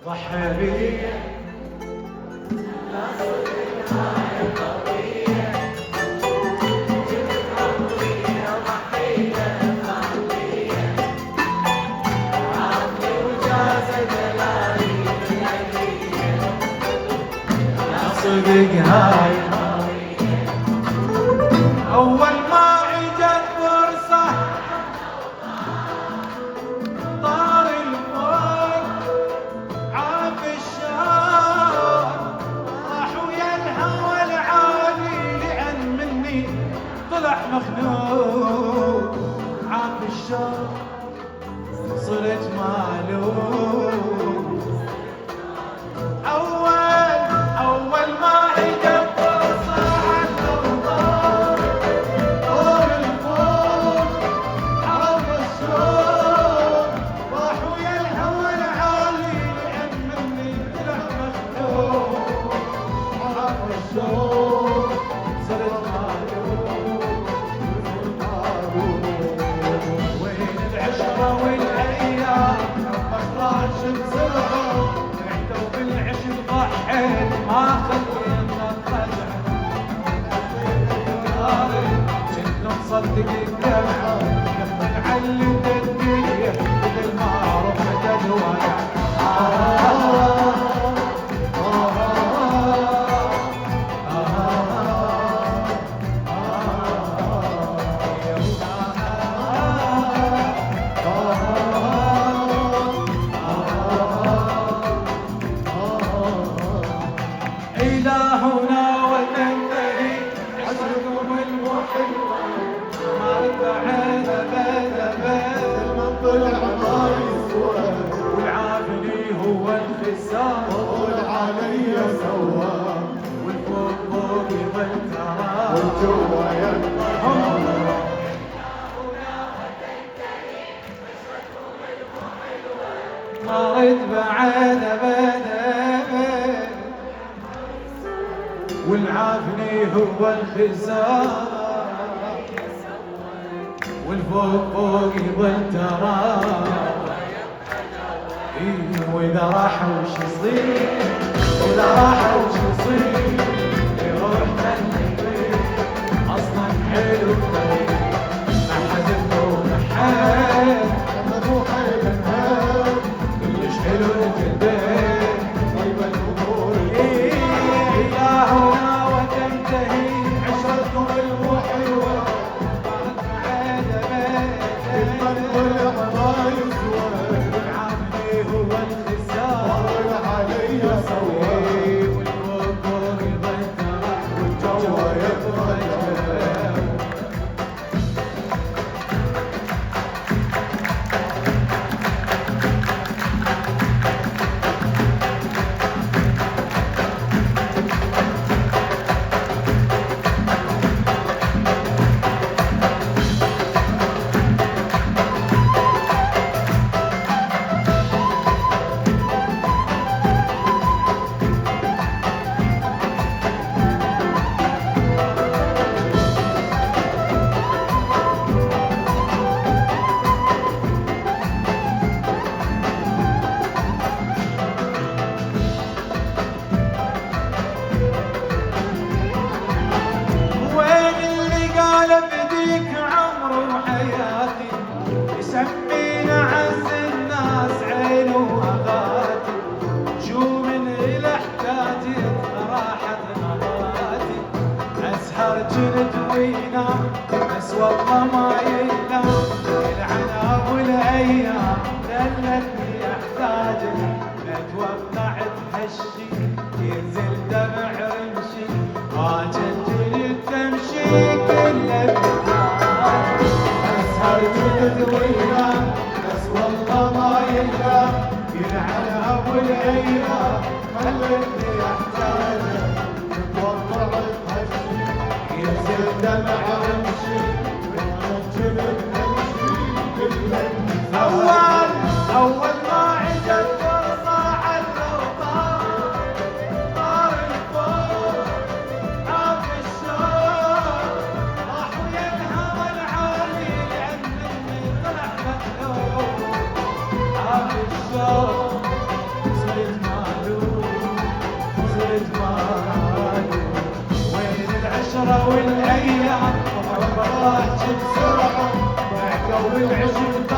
ضحى بيا صدق هاي أول ما إجت فرصة طار الفوق عاف الشام راح ويا الهوى العالي لأن مني طلع مخنوق عاف الشام صرت معلوم أول ما إجت فرصة عالطار طار الفوق عاف الشام راح ويا الهوى العالي لأن مني طلع مخنوق عاف الشام صرت معلوم وين العشرة والأيام مخراج بسرعة نحتو بالعشق ضحيت ما خلينا الرجعة كنت مصدق الدمعة لما علمت الدنيا مثل ما رفعت الوجع إلهنا وننتهي عشركم المحلوة ما بعد أبد من طلع ما يسوى والعافني هو الخسار والعلي سوى والفوق فوق يظل ترى والجوا ينطهر ما رد بعد أبد والعافني هو الخسار والفوق فوق يظل ترى واذا راح وش يصير واذا راح وش يصير يروح من يطير اصلا حلو الطريق ما حد يفوق حد لما تروح النهار كلش حلو الجبال طيب الامور إلهنا وتنتهي عشرتكم المحلوة بعد طلع ما يسوى والعاملي هو الخسار والعلي سوى والفوق يظل ترى والجو يتغير سمينا عز الناس عين وغاتي شو من إلى حكاتي راحت نباتي أسهر جلد وينام بس والله ما ينام العناب والأيام دلتني أحتاجك أتوقع تهشي ينزل دمع رمشي واجد جلد تمشي كل البلاد أسهر جلد وينام بس والله ما ينام يلعن أبو الأيام خلتني أحتاجك تتوقع تهشي ينزل دمع رمشي واجد جلد تمشي كل البلاد أول ما عجت فرصة عالأوطان طار الفوق عاف الشوق راح ويا الهوى العالي لأن مني طلع مخلوق عاف الشوق صرت جروا الايام وراح بسرعه مع جو العشق